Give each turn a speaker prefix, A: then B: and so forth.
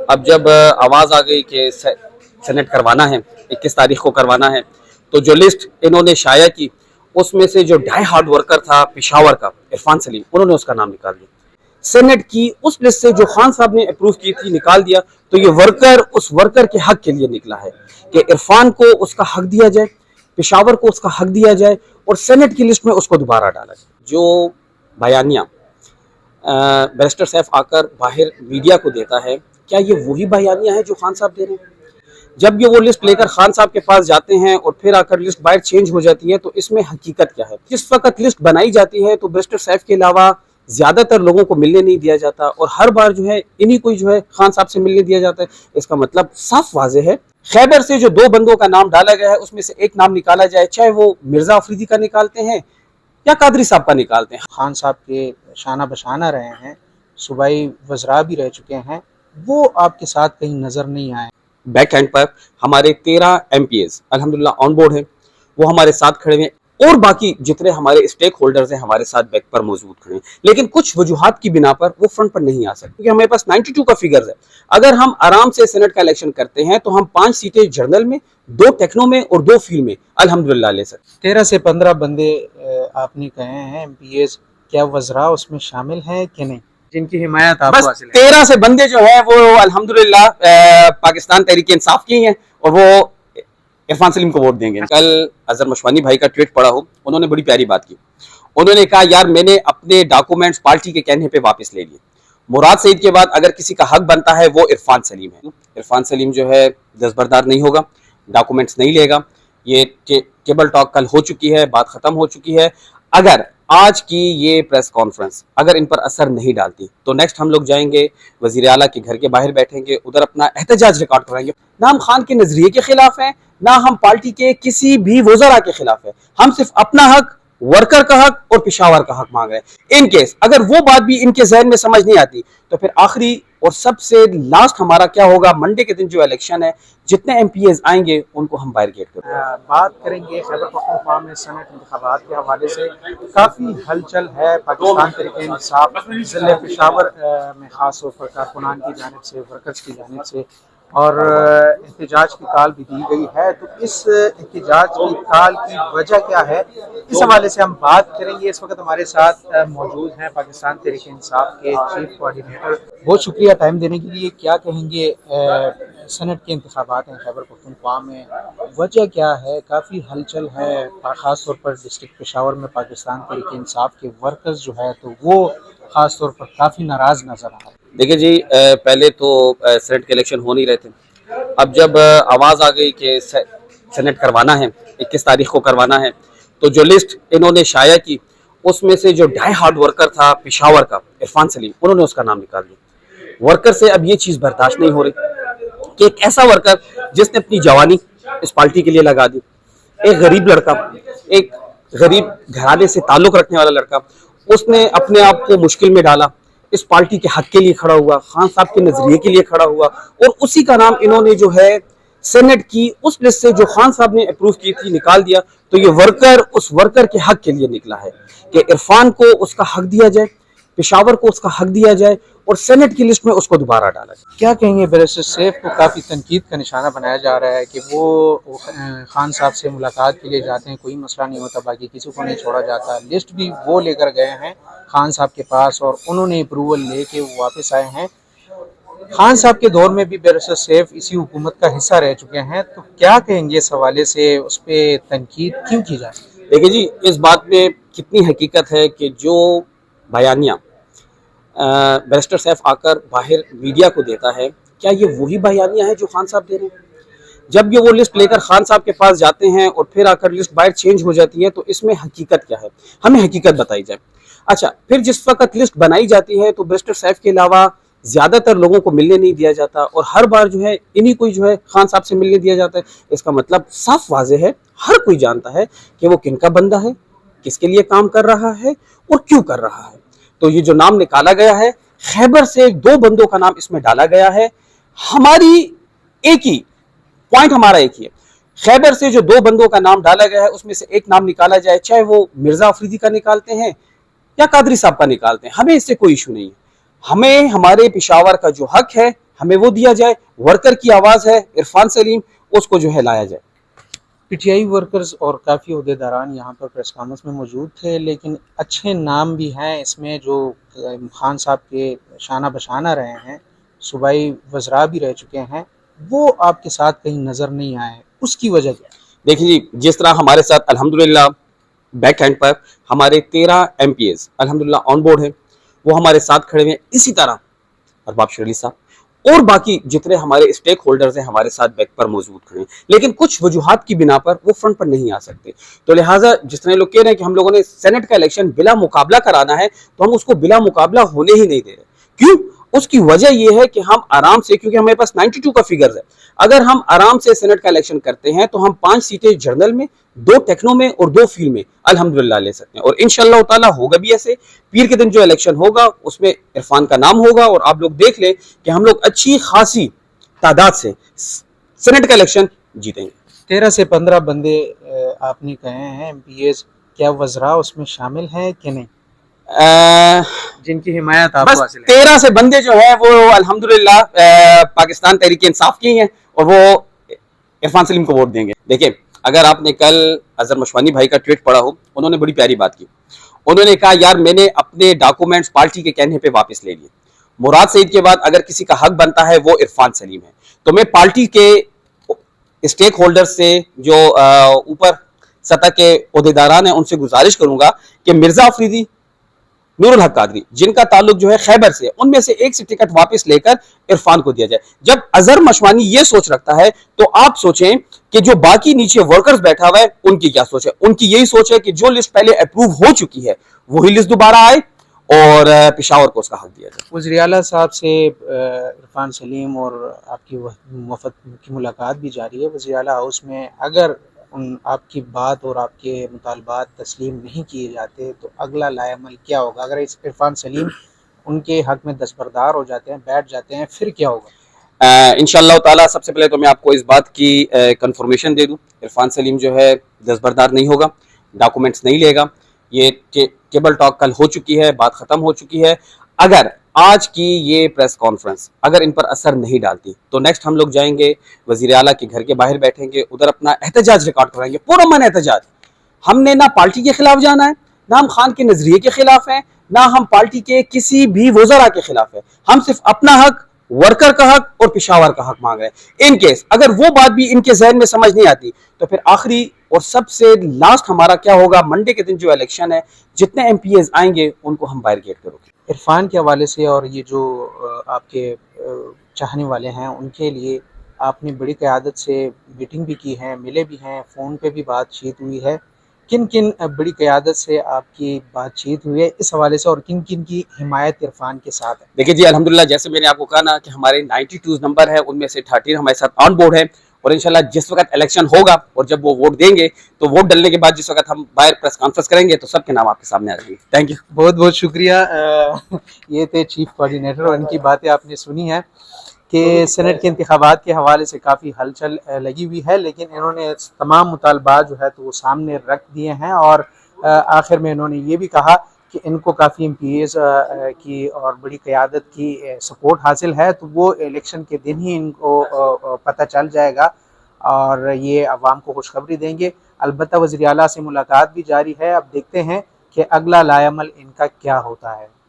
A: اب جب آواز آ گئی کہ سینٹ کروانا ہے 21 تاریخ کو کروانا ہے، تو جو لسٹ انہوں نے شائع کی اس میں سے جو ڈائی ہارڈ ورکر تھا پشاور کا عرفان سلیم، انہوں نے اس کا نام نکال دیا سینٹ کی اس لسٹ سے جو خان صاحب نے اپروو کی تھی، نکال دیا۔ تو یہ ورکر اس ورکر کے حق کے لیے نکلا ہے کہ عرفان کو اس کا حق دیا جائے، پشاور کو اس کا حق دیا جائے، اور سینٹ کی لسٹ میں اس کو دوبارہ ڈالا جائے۔ جو بیانیہ بیرسٹر سیف آ کر باہر میڈیا کو دیتا ہے، کیا یہ وہی بیانیہ ہے جو خان صاحب دے رہے ہیں؟ جب یہ وہ لسٹ لے کر خان صاحب کے پاس جاتے ہیں اور پھر آ کر لسٹ باہر چینج ہو جاتی ہے، تو اس میں حقیقت کیا ہے؟ جس وقت لسٹ بنائی جاتی ہے تو بیرسٹر سیف کے علاوہ زیادہ تر لوگوں کو ملنے نہیں دیا جاتا، اور ہر بار جو ہے انہی کوئی جو ہے خان صاحب سے ملنے دیا جاتا ہے۔ اس کا مطلب صاف واضح ہے، خیبر سے جو 2 بندوں کا نام ڈالا گیا ہے اس میں سے ایک نام نکالا جائے، چاہے وہ مرزا آفریدی کا نکالتے ہیں یا قادری صاحب کا نکالتے ہیں۔
B: خان صاحب کے شانہ بشانہ رہے ہیں، صوبائی وزراء بھی رہ چکے ہیں، وہ آپ کے ساتھ کہیں نظر نہیں آئے؟
A: بیک اینڈ پر ہمارے 13 ایم پی ایز الحمدللہ آن بورڈ ہیں، وہ ہمارے ساتھ کھڑے ہیں، اور باقی جتنے ہمارے اسٹیک ہولڈرز ہیں ہمارے ساتھ بیک پر موجود کھڑے ہیں، لیکن کچھ وجوہات کی بنا پر وہ فرنٹ پر نہیں آ سکتے، کیونکہ ہمارے پاس 92 کا فگرز ہے۔ اگر ہم آرام سے سینٹ کا الیکشن کرتے ہیں تو ہم 5 سیٹیں جنرل میں، 2 ٹیکنو میں اور 2 فیلڈ میں الحمدللہ لے سکتے۔
B: 13 سے 15 بندے آپ نے کہے ہیں ایم پی ایز، کیا وزراء اس میں شامل ہیں کہ نہیں جن کی حمایت آپ کو حاصل ہے؟
A: 13 سے بندے جو ہیں وہ الحمدللہ پاکستان تحریک انصاف کی ہیں، اور وہ عرفان سلیم کو ووٹ دیں گے۔ کل اظہر مشوانی بھائی کا ٹویٹ پڑھا ہو، انہوں نے بڑی پیاری بات کی، انہوں نے کہا یار میں نے اپنے ڈاکومنٹس پارٹی کے کہنے پہ واپس لے لیے، مراد سعید کے بعد اگر کسی کا حق بنتا ہے وہ عرفان سلیم ہے۔ عرفان سلیم جو ہے دستبردار نہیں ہوگا، ڈاکومنٹس نہیں لے گا، یہ ٹیبل ٹاک کل ہو چکی ہے، بات ختم ہو چکی ہے۔ اگر آج کی یہ پریس کانفرنس اگر ان پر اثر نہیں ڈالتی تو نیکسٹ ہم لوگ جائیں گے وزیر اعلیٰ کے گھر کے باہر بیٹھیں گے، ادھر اپنا احتجاج ریکارڈ کرائیں گے۔ نہ ہم خان کے نظریے کے خلاف ہیں، نہ ہم پارٹی کے کسی بھی وزراء کے خلاف ہیں، ہم صرف اپنا حق، ورکر کا حق اور پشاور کا حق مانگ رہے ہیں۔ ان کیس اگر وہ بات بھی ان کے ذہن میں سمجھ نہیں آتی تو پھر آخری اور سب سے لاسٹ ہمارا کیا ہوگا، منڈے کے دن جو الیکشن ہے، جتنے ایم پی ایز آئیں گے ان کو ہم باہر گیٹ کریں گے۔
B: بات کریں گے خیبر پختونخوا میں سینٹ انتخابات کے حوالے سے کافی ہلچل ہے پاکستان تحریک انصاف ضلع پشاور میں، خاص طور پر کارکنان کی جانب سے، ورکرز کی جانب سے، اور احتجاج کی کال بھی دی گئی ہے۔ تو اس احتجاج کی کال کی وجہ کیا ہے، اس حوالے سے ہم بات کریں گے۔ اس وقت ہمارے ساتھ موجود ہیں پاکستان تحریک انصاف کے چیف کوآرڈینیٹر۔ بہت شکریہ ٹائم دینے کے لیے۔ کیا کہیں گے، سینٹ کے انتخابات ہیں خیبر پختونخوا میں، وجہ کیا ہے؟ کافی ہلچل ہے، خاص طور پر ڈسٹرکٹ پشاور میں پاکستان تحریک انصاف کے ورکرز جو ہے تو وہ خاص طور پر کافی ناراض نظر آ رہے ہیں۔
A: دیکھیں جی، پہلے تو سینٹ کے الیکشن ہو نہیں رہے تھے، اب جب آواز آ گئی کہ سینٹ کروانا ہے 21 تاریخ کو کروانا ہے، تو جو لسٹ انہوں نے شائع کی اس میں سے جو ڈائی ہارڈ ورکر تھا پشاور کا عرفان سلیم، انہوں نے اس کا نام نکال دیا۔ ورکر سے اب یہ چیز برداشت نہیں ہو رہی کہ ایک ایسا ورکر جس نے اپنی جوانی اس پارٹی کے لیے لگا دی، ایک غریب لڑکا، ایک غریب گھرانے سے تعلق رکھنے والا لڑکا، اس نے اپنے آپ کو مشکل میں ڈالا، اس پارٹی کے حق کے لیے کھڑا ہوا، خان صاحب کے نظریے کے لیے کھڑا ہوا، اور اسی کا نام انہوں نے جو ہے سینٹ کی اس لسٹ سے جو خان صاحب نے اپروو کی تھی نکال دیا۔ تو یہ ورکر اس ورکر کے حق کے لیے نکلا ہے کہ عرفان کو اس کا حق دیا جائے، پشاور کو اس کا حق دیا جائے، اور سینٹ کی لسٹ میں اس کو دوبارہ ڈالا جائے۔
B: کیا کہیں گے، بیرسٹر سیف کو کافی تنقید کا نشانہ بنایا جا رہا ہے کہ وہ خان صاحب سے ملاقات کے لیے جاتے ہیں، کوئی مسئلہ نہیں ہوتا، باقی کسی کو نہیں چھوڑا جاتا، لسٹ بھی وہ لے کر گئے ہیں خان صاحب کے پاس اور انہوں نے اپروول لے کے وہ واپس آئے ہیں۔ خان صاحب کے دور میں بھی بیرسٹر سیف اسی حکومت کا حصہ رہ چکے ہیں، تو کیا کہیں گے اس حوالے سے، اس پہ تنقید کیوں کی جائے؟
A: دیکھیں جی، اس بات میں کتنی حقیقت ہے کہ جو بیانیہ بیرسٹر سیف آ کر باہر میڈیا کو دیتا ہے، کیا یہ وہی بیانیہ ہے جو خان صاحب دے رہے ہیں؟ جب یہ وہ لسٹ لے کر خان صاحب کے پاس جاتے ہیں اور پھر آ کر لسٹ باہر چینج ہو جاتی ہے تو اس میں حقیقت کیا ہے، ہمیں حقیقت بتائی جائے۔ اچھا، پھر جس وقت لسٹ بنائی جاتی ہے تو بیرسٹر سیف کے علاوہ زیادہ تر لوگوں کو ملنے نہیں دیا جاتا، اور ہر بار جو ہے انہی کوئی جو ہے خان صاحب سے ملنے دیا جاتا ہے۔ اس کا مطلب صاف واضح ہے، ہر کوئی جانتا ہے کہ وہ کن کا بندہ ہے، کس کے لیے کام کر رہا ہے اور کیوں کر رہا ہے۔ تو یہ جو نام نکالا گیا ہے، خیبر سے 2 بندوں کا نام اس میں ڈالا گیا ہے، ہماری ایک ہی پوائنٹ، ہمارا ایک ہی ہے، خیبر سے جو 2 بندوں کا نام ڈالا گیا ہے اس میں سے ایک نام نکالا جائے، چاہے وہ مرزا آفریدی کا نکالتے ہیں یا قادری صاحب کا نکالتے ہیں، ہمیں اس سے کوئی ایشو نہیں ہے۔ ہمیں ہمارے پشاور کا جو حق ہے ہمیں وہ دیا جائے. ورکر کی آواز ہے عرفان سلیم, اس کو جو ہے لایا جائے.
B: پی ٹی آئی ورکرز اور کافی عہدیداران یہاں پر پریس کانفرنس میں موجود تھے، لیکن اچھے نام بھی ہیں اس میں جو خان صاحب کے شانہ بشانہ رہے ہیں، صوبائی وزراء بھی رہ چکے ہیں، وہ آپ کے ساتھ کہیں نظر نہیں آئے. اس کی وجہ کیا ہے؟
A: دیکھیں جی، جس طرح ہمارے ساتھ الحمدللہ بیک اینڈ پر ہمارے 13 ایم پی ایز الحمدللہ آن بورڈ ہیں، وہ ہمارے ساتھ کھڑے ہوئے. اسی طرح ارباب شیر علی صاحب اور باقی جتنے ہمارے اسٹیک ہولڈرز ہیں ہمارے ساتھ بیک پر موجود کھڑے ہیں، لیکن کچھ وجوہات کی بنا پر وہ فرنٹ پر نہیں آ سکتے. تو لہٰذا جس طرح لوگ کہہ رہے ہیں کہ ہم لوگوں نے سینٹ کا الیکشن بلا مقابلہ کرانا ہے، تو ہم اس کو بلا مقابلہ ہونے ہی نہیں دے رہے. کیوں؟ اس کی وجہ یہ ہے کہ ہم آرام سے، کیونکہ ہمارے پاس 92 کا فگرز ہے، اگر ہم آرام سے سینٹ کا الیکشن کرتے ہیں تو ہم 5 سیٹیں جنرل میں، 2 ٹیکنو میں اور 2 فیلڈ میں الحمدللہ لے سکتے ہیں. اور انشاءاللہ تعالی ہوگا بھی ایسے. پیر کے دن جو الیکشن ہوگا اس میں عرفان کا نام ہوگا، اور آپ لوگ دیکھ لیں کہ ہم لوگ اچھی خاصی تعداد سے سینٹ کا الیکشن جیتیں گے.
B: 13 سے 15 بندے آپ نے کہے ہیں ایم پی ایز، کیا وزراء اس میں شامل ہیں کہ نہیں جن کی حمایت آپ کو حاصل ہے؟
A: 13 سے بندے جو ہیں وہ الحمدللہ پاکستان تحریک انصاف کی ہیں، اور وہ عرفان سلیم کو ووٹ دیں گے. دیکھیں، اگر آپ نے کل اظہر مشوانی بھائی کا ٹویٹ پڑھا ہو، انہوں نے بڑی پیاری بات کی. انہوں نے کہا یار میں نے اپنے ڈاکومنٹس پارٹی کے کہنے پہ واپس لے لیے. مراد سعید کے بعد اگر کسی کا حق بنتا ہے وہ عرفان سلیم ہے. تو میں پارٹی کے اسٹیک ہولڈر سے جو اوپر سطح کے عہدیداران ہیں ان سے گزارش کروں گا کہ مرزا آفریدی، نور الحق قادری جن کا تعلق جو ہے خیبر سے، ان میں سے ایک سے ٹکٹ واپس لے کر عرفان کو دیا جائے. جب اظہر مشوانی یہ سوچ رکھتا ہے تو آپ سوچیں کہ جو باقی نیچے ورکرز بیٹھا ہوا ہے ان کی کیا سوچ ہے. ان کی یہی سوچ ہے کہ جو لسٹ پہلے اپروو ہو چکی ہے وہی لسٹ دوبارہ آئے اور پشاور کو اس کا حق دیا جائے.
B: وزیر اعلیٰ صاحب سے عرفان سلیم اور آپ کی وفد کی ملاقات بھی جاری ہے وزیر اعلیٰ ہاؤس میں. اگر آپ کی بات اور آپ کے مطالبات تسلیم نہیں کیے جاتے تو اگلا لائے عمل کیا ہوگا؟ اگر عرفان سلیم ان کے حق میں دستبردار ہو جاتے ہیں، بیٹھ جاتے ہیں، پھر کیا ہوگا؟
A: انشاءاللہ تعالی سب سے پہلے تو میں آپ کو اس بات کی کنفرمیشن دے دوں، عرفان سلیم جو ہے دستبردار نہیں ہوگا، ڈاکومنٹس نہیں لے گا. یہ ٹیبل ٹاک کل ہو چکی ہے، بات ختم ہو چکی ہے. اگر آج کی یہ پریس کانفرنس اگر ان پر اثر نہیں ڈالتی تو نیکسٹ ہم لوگ جائیں گے وزیر اعلیٰ کے گھر کے باہر بیٹھیں گے، ادھر اپنا احتجاج ریکارڈ کرائیں گے، پورا من احتجاج. ہم نے نہ پارٹی کے خلاف جانا ہے، نہ ہم خان کے نظریے کے خلاف ہیں، نہ ہم پارٹی کے کسی بھی وزراء کے خلاف ہیں. ہم صرف اپنا حق، ورکر کا حق اور پشاور کا حق مانگ رہے ہیں. ان کیس اگر وہ بات بھی ان کے ذہن میں سمجھ نہیں آتی تو پھر آخری اور سب سے لاسٹ ہمارا کیا ہوگا، منڈے کے دن جو الیکشن ہے جتنے ایم پی ایز آئیں گے ان کو ہم بیریکیڈ کرو گے.
B: عرفان کے حوالے سے اور یہ جو آپ کے چاہنے والے ہیں ان کے لیے آپ نے بڑی قیادت سے میٹنگ بھی کی ہے، ملے بھی ہیں، فون پہ بھی بات چیت ہوئی ہے. کن کن بڑی قیادت سے آپ کی بات چیت ہوئی ہے اس حوالے سے، اور کن کن کی حمایت عرفان کے ساتھ ہے؟
A: دیکھیے جی، الحمدللہ جیسے میں نے آپ کو کہا نا کہ ہمارے 92 نمبر ہے، ان میں سے 13 ہمارے ساتھ آن بورڈ ہے. اور انشاءاللہ جس وقت الیکشن ہوگا اور جب وہ ووٹ دیں گے تو ووٹ ڈلنے کے بعد جس وقت ہم باہر پریس کانفرنس کریں گے تو سب کے نام آپ کے سامنے آ جائیں گے. Thank you.
B: بہت بہت شکریہ. یہ تھے چیف کوارڈینیٹر اور ان کی باتیں آپ نے سنی ہیں کہ سینٹ کے انتخابات کے حوالے سے کافی ہلچل لگی ہوئی ہے، لیکن انہوں نے تمام مطالبات جو ہے تو وہ سامنے رکھ دیے ہیں. اور آخر میں انہوں نے یہ بھی کہا کہ ان کو کافی ایم پی ایز کی اور بڑی قیادت کی سپورٹ حاصل ہے، تو وہ الیکشن کے دن ہی ان کو پتہ چل جائے گا اور یہ عوام کو خوشخبری دیں گے. البتہ وزیر اعلیٰ سے ملاقات بھی جاری ہے. اب دیکھتے ہیں کہ اگلا لائے عمل ان کا کیا ہوتا ہے.